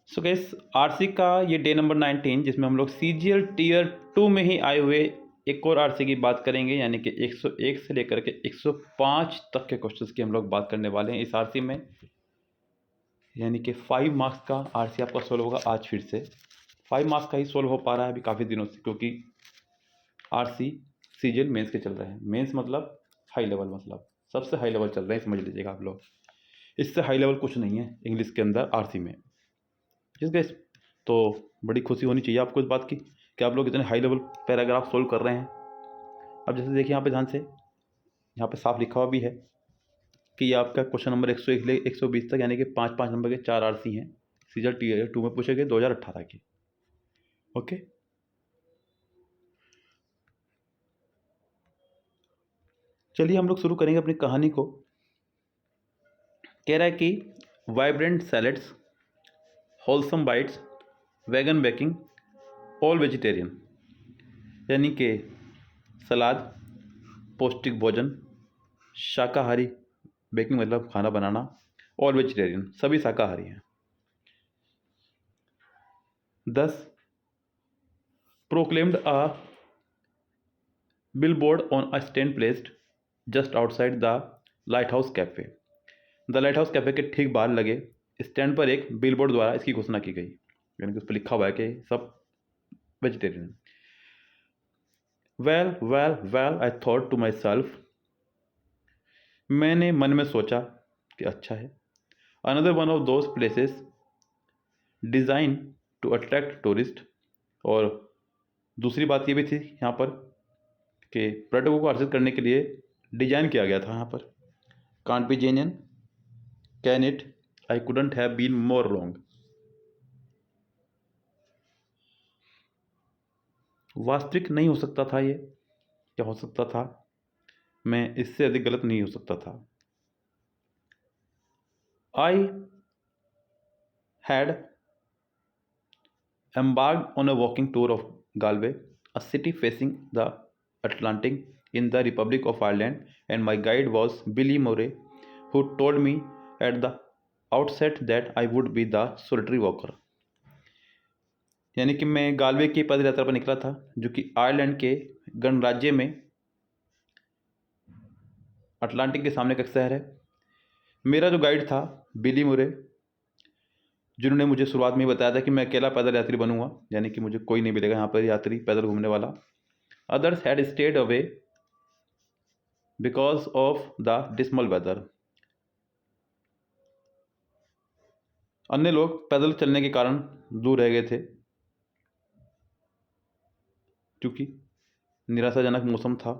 So guys RC का ये day number 19 जिसमें हम लोग सीजीएल टीयर 2 में ही आए हुए एक और आरसी की बात करेंगे, यानी कि 101 से लेकर के 105 तक के क्वेश्चंस की हम लोग बात करने वाले हैं इस आरसी में। यानी कि 5 मार्क्स का आरसी आपका सोल्व होगा आज फिर से। 5 मार्क्स का ही सोल्व हो पा रहा है अभी काफ़ी दिनों से, क्योंकि आरसी सीजीएल मेंस के चल रहे हैं। मेंस मतलब हाई लेवल, मतलब सबसे हाई लेवल चल रहे हैं, समझ लीजिएगा आप लोग। इससे हाई लेवल कुछ नहीं है इंग्लिश के अंदर आरसी में। जिस गैस तो बड़ी खुशी होनी चाहिए आपको इस बात की कि आप लोग इतने हाई लेवल पैराग्राफ सोल्व कर रहे हैं। अब जैसे देखिए यहाँ पे ध्यान से, यहाँ पे साफ लिखा हुआ भी है कि ये आपका क्वेश्चन नंबर 101 से 120 तक, यानी कि 5-5 नंबर के 4 आरसी हैं सीजल टीयर 2 में पूछे गए 2018 के। ओके, चलिए हम लोग शुरू करेंगे अपनी कहानी को। कह रहा है कि vibrant salads, wholesome bites, vegan baking, all vegetarian, यानी कि सलाद, पौष्टिक भोजन, शाकाहारी बेकिंग मतलब खाना बनाना, ऑल वेजिटेरियन सभी शाकाहारी हैं। 10 proclaimed a billboard on a stand placed just outside the Light House cafe. The Light House cafe के ठीक बाहर लगे स्टैंड पर एक बिलबोर्ड द्वारा इसकी घोषणा की गई, यानी कि उस पर लिखा हुआ है कि सब vegetarian. Well well well I thought to myself, मैंने मन में सोचा कि अच्छा है। Another one of those places design to attract tourist, और दूसरी बात ये भी थी यहाँ पर कि पर्यटकों को आकर्षित करने के लिए डिजाइन किया गया था यहाँ पर। Can't be genuine, can it, I couldn't have been more wrong. वास्तविक नहीं हो सकता था ये, क्या हो सकता था, मैं इससे अधिक गलत नहीं हो सकता था। I had embarked on a walking tour of Galway, a city facing the Atlantic in the Republic of Ireland, and my guide was Billy Murray, who told me at the outset that I would be the solitary walker. यानी कि मैं Galway की पद यात्रा पर निकला था, जो कि आयरलैंड के गणराज्य में अटलांटिक के सामने का एक शहर है। मेरा जो गाइड था बिली मुरे, जिन्होंने मुझे शुरुआत में ही बताया था कि मैं अकेला पैदल यात्री बनूंगा, यानी कि मुझे कोई नहीं मिलेगा यहाँ पर यात्री पैदल घूमने वाला। Others had stayed away because of the dismal weather, अन्य लोग पैदल चलने के कारण दूर रह गए थे क्योंकि निराशाजनक मौसम था।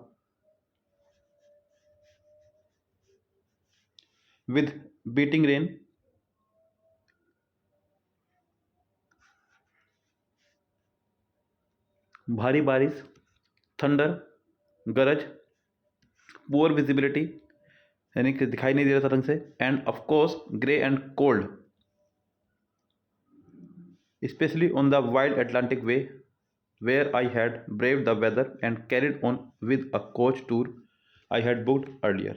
विद बीटिंग रेन, भारी बारिश, थंडर गरज, पुअर विजिबिलिटी यानी कि दिखाई नहीं दे रहा था ढंग से, end of course grey and cold, specially on the wild Atlantic way where I had braved the weather and carried on with a coach tour I had booked earlier।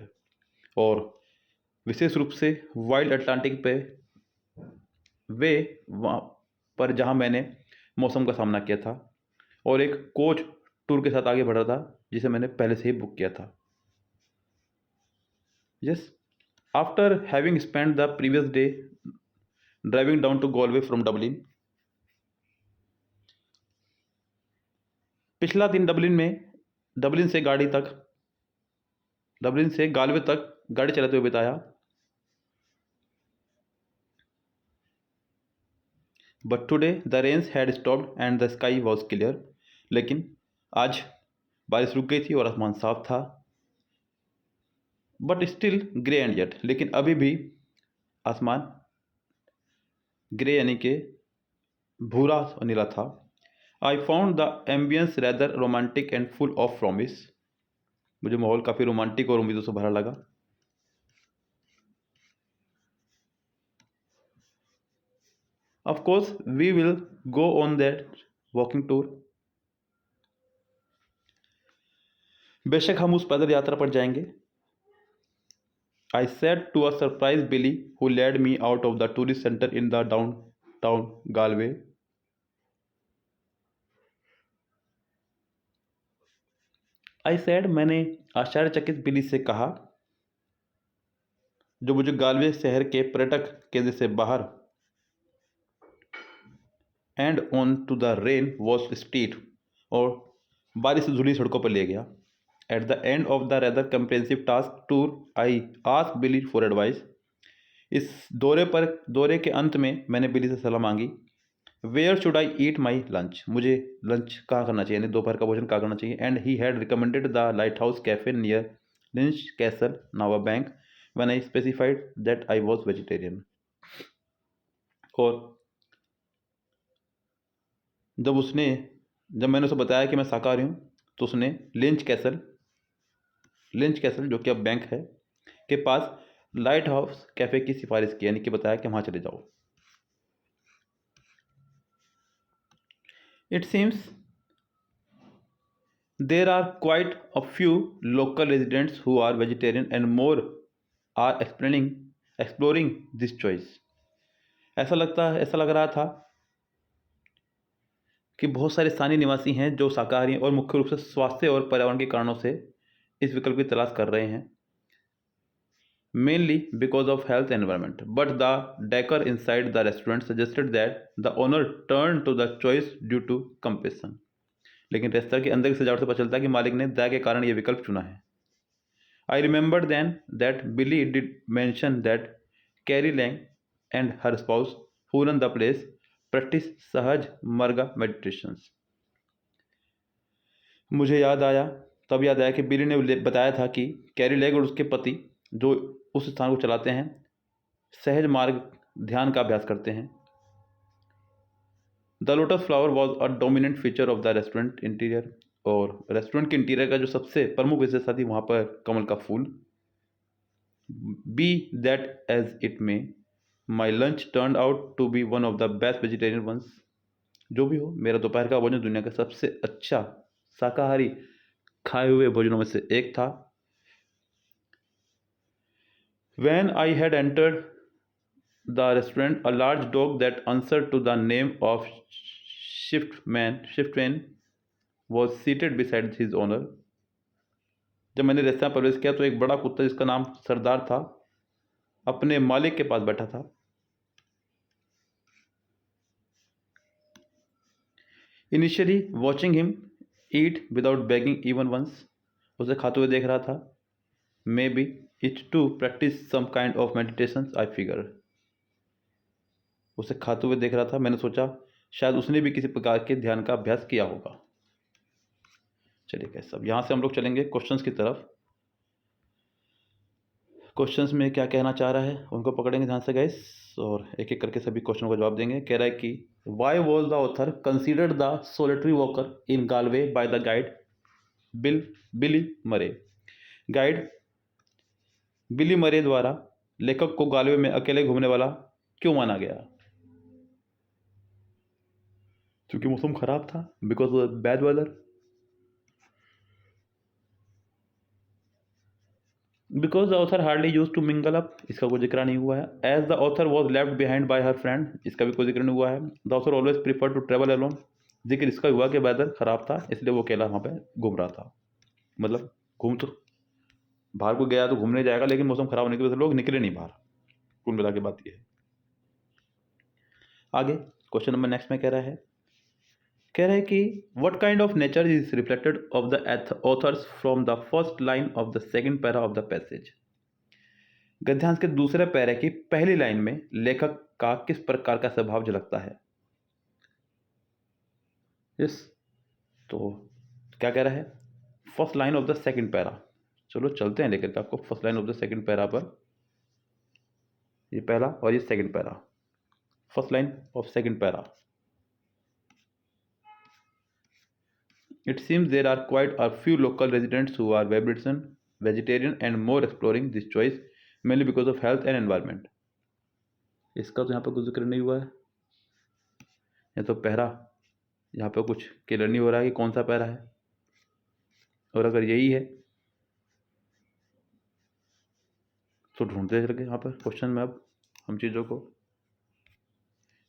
और विशेष रूप से वाइल्ड अटलांटिक पे वे वहाँ पर जहाँ मैंने मौसम का सामना किया था, और एक कोच टूर के साथ आगे बढ़ रहा था जिसे मैंने पहले से ही बुक किया था। Yes, after having spend the previous day driving down to Galway from Dublin, पिछला दिन डबलिन से गालवे तक गाड़ी चलाते हुए बिताया। But today the rains had stopped and the sky was clear, लेकिन आज बारिश रुक गई थी और आसमान साफ था। But still grey and yet, लेकिन अभी भी आसमान ग्रे यानी कि भूरा और नीला था। I found the ambience rather romantic and full of promise, मुझे माहौल काफ़ी रोमांटिक और उम्मीदों से भरा लगा। Of course we will go on that walking tour, बेशक हम उस पैदल यात्रा पर जाएंगे। I said to a surprise Billy who led me out of the tourist centre in the downtown Galway. I said, मैंने आश्चर्यचकित बिली से कहा, जो मुझे गालवे शहर के पर्यटक केंद्र से बाहर and on to the rain wash street और बारिश से धुली सड़कों पर ले गया। At the end of the rather comprehensive task tour I ask Billy for advice. इस दौरे के अंत में मैंने बिली से सलाह मांगी। Where should I eat my lunch, मुझे लंच कहाँ करना चाहिए, यानी दोपहर का भोजन कहाँ करना चाहिए। And he had recommended the Light House Cafe near Lynch Castle now a bank when I specified that I was vegetarian. और जब मैंने उसे बताया कि मैं शाकाहारी हूँ, तो उसने लिंच कैसल जो कि अब बैंक है के पास लाइट हाउस कैफ़े की सिफारिश की, यानी कि बताया कि वहाँ चले जाओ। It seems there are quite a few local residents who are vegetarian and more are exploring this choice. ऐसा लग रहा था कि बहुत सारे स्थानीय निवासी हैं जो शाकाहारी हैं और मुख्य रूप से स्वास्थ्य और पर्यावरण के कारणों से इस विकल्प की तलाश कर रहे हैं, mainly because of health and environment. But the decor inside the restaurant suggested that the owner turned to the choice due to compassion. लेकिन रेस्तरां के अंदर की सजावट से पता चलता है कि मालिक ने दया के कारण यह विकल्प चुना है। I remembered then that Billy did mention that Carrie Lang and her spouse, who run the place, practice सहज मर्गा meditations. मुझे याद आया कि बिली ने बताया था कि कैरी लेग और उसके पति, जो उस स्थान को चलाते हैं, सहज मार्ग ध्यान का अभ्यास करते हैं। The lotus flower was a dominant feature of the restaurant interior, और रेस्टोरेंट के इंटीरियर का जो सबसे प्रमुख विशेषता थी वहाँ पर कमल का फूल। Be that as it may, my lunch turn out to be one of the best vegetarian ones. जो भी हो, मेरा दोपहर का भोजन दुनिया का सबसे अच्छा शाकाहारी खाए हुए भोजनों में से एक था। When I had entered the restaurant, a large dog that answered to the name of Shiftman was seated beside his owner. जब मैंने रेस्तरां प्रवेश किया तो एक बड़ा कुत्ता जिसका नाम सरदार था, अपने मालिक के पास बैठा था। Initially watching him eat without begging even once, उसे खाते हुए देख रहा था। Maybe it too practice some kind of meditations, I figure. उसे खाते हुए देख रहा था, मैंने सोचा शायद उसने भी किसी प्रकार के ध्यान का अभ्यास किया होगा। चलिए कैसे, अब यहाँ से हम लोग चलेंगे क्वेश्चंस की तरफ। क्वेश्चंस में क्या कहना चाह रहा है उनको पकड़ेंगे ध्यान से गाइस, और एक एक करके सभी क्वेश्चन को जवाब देंगे। कह रहा है कि why was the author considered the solitary walker in Galway by the guide Billy Murray. Guide Billy मरे द्वारा लेखक को गालवे में अकेले घूमने वाला क्यों माना गया? क्योंकि मौसम खराब था, because of bad weather, because the author hardly use to mingle up, इसका कोई जिक्र नहीं हुआ है। As the author was left behind by her friend, इसका भी कोई जिक्र नहीं हुआ है। The author always prefer to travel alone, जिक्र इसका हुआ कि वेदर खराब था इसलिए वो अकेला वहाँ पे घूम रहा था। मतलब घूम तो बाहर को गया तो घूमने जाएगा, लेकिन मौसम खराब होने की वजह से लोग निकले नहीं बाहर। कुल मिला के बात ये है। आगे क्वेश्चन नंबर नेक्स्ट में कह रहा है कि what kind of nature is reflected of the author's from the first line of the second para of the passage. गद्यांश के दूसरे पैरे की पहली लाइन में लेखक का किस प्रकार का स्वभाव झलकता है? यस, तो क्या कह रहा है? First line of the second para. चलो चलते हैं लेकर के आपको first line of the second para पर। ये पहला और ये second para, first line of second para. It seems there are quite a few local residents who are vegetarian and more exploring this choice mainly because of health and environment. इसका तो यहाँ पर कुछ जिक्र नहीं हुआ है। ये तो पहरा, यहाँ पे कुछ क्लियर नहीं हो रहा है कि कौन सा पैरा है, और अगर यही है तो ढूंढते चल के यहाँ पर क्वेश्चन में अब हम चीज़ों को।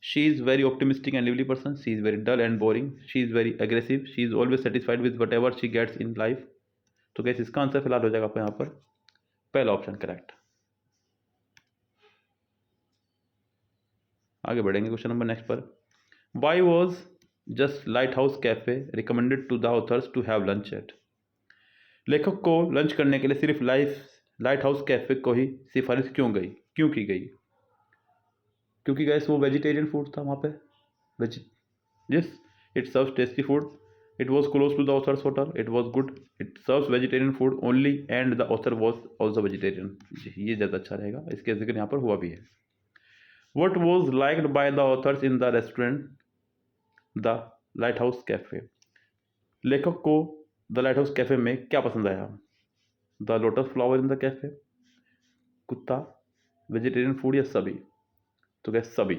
She is very optimistic and lively person, she is very dull and boring, she is very aggressive, she is always satisfied with whatever she gets in life. तो गैस इसका आंसर फिलहाल हो जाएगा आपको यहाँ पर पहला ऑप्शन करेक्ट। आगे बढ़ेंगे क्वेश्चन नंबर नेक्स्ट पर। Why was just Light House Cafe recommended to the authors to have lunch at. लेखक को लंच करने के लिए सिर्फ लाइट हाउस कैफे को ही सिफारिश क्यों की गई? क्योंकि गैस वो वेजिटेरियन फूड था वहाँ पे। Yes, it serves tasty food, it was close to the author's hotel, it was good, it serves vegetarian food only and the author was also vegetarian. ये ज़्यादा अच्छा रहेगा, इसके जिक्र यहाँ पर हुआ भी है। What was liked by the authors in the restaurant The Lighthouse Cafe? लेखक को द लाइट हाउस कैफे में क्या पसंद आया? The lotus flower in the cafe, कुत्ता, वेजिटेरियन फूड या सभी? तो क्या सभी,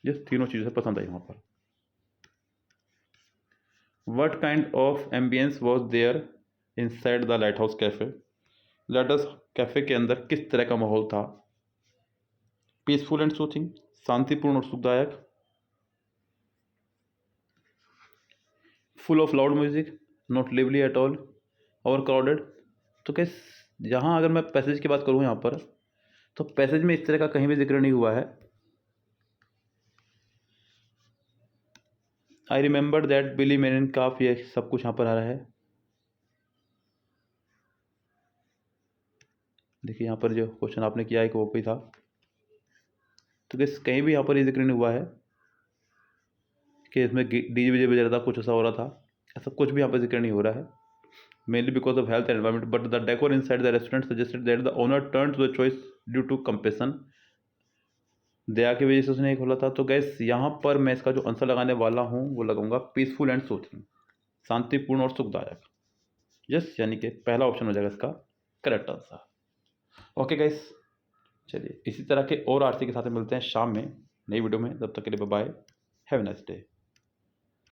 ये तीनों चीज़ें पसंद आई वहाँ पर। What kind of ambience was there inside the light House cafe? Light House cafe के अंदर किस तरह का माहौल था? पीसफुल एंड सूथिंग, शांतिपूर्ण और सुखदायक, full of loud music, not lively at all, over crowded. तो कैस यहाँ अगर मैं पैसेज की बात करूँ यहाँ पर, तो पैसेज में इस तरह का कहीं भी जिक्र नहीं हुआ है। आई रिमेंबर दैट बिली मेरिन काफ, ये सब कुछ यहाँ पर आ रहा है। देखिए यहाँ पर जो क्वेश्चन आपने किया है कि वो कोई था, तो कैस कहीं भी यहाँ पर ये जिक्र नहीं हुआ है कि इसमें डीजे वीजे बज रहा था, कुछ ऐसा हो रहा था, ऐसा कुछ भी यहाँ पर जिक्र नहीं हो रहा है। Mainly because of health and environment, but the decor inside the restaurant suggested that the owner turned to the choice due to compassion, दया की वजह से उसने खोला था। तो गैस यहाँ पर मैं इसका जो आंसर लगाने वाला हूँ वो लगाऊंगा पीसफुल एंड सूथिंग, शांतिपूर्ण और सुखदायक। यस, यानी कि पहला ऑप्शन हो जाएगा इसका करेक्ट आंसर। ओके गैस, चलिए इसी तरह के और आरसी के साथ मिलते हैं शाम में नई वीडियो में। तब तक के लिए bye, have a nice day.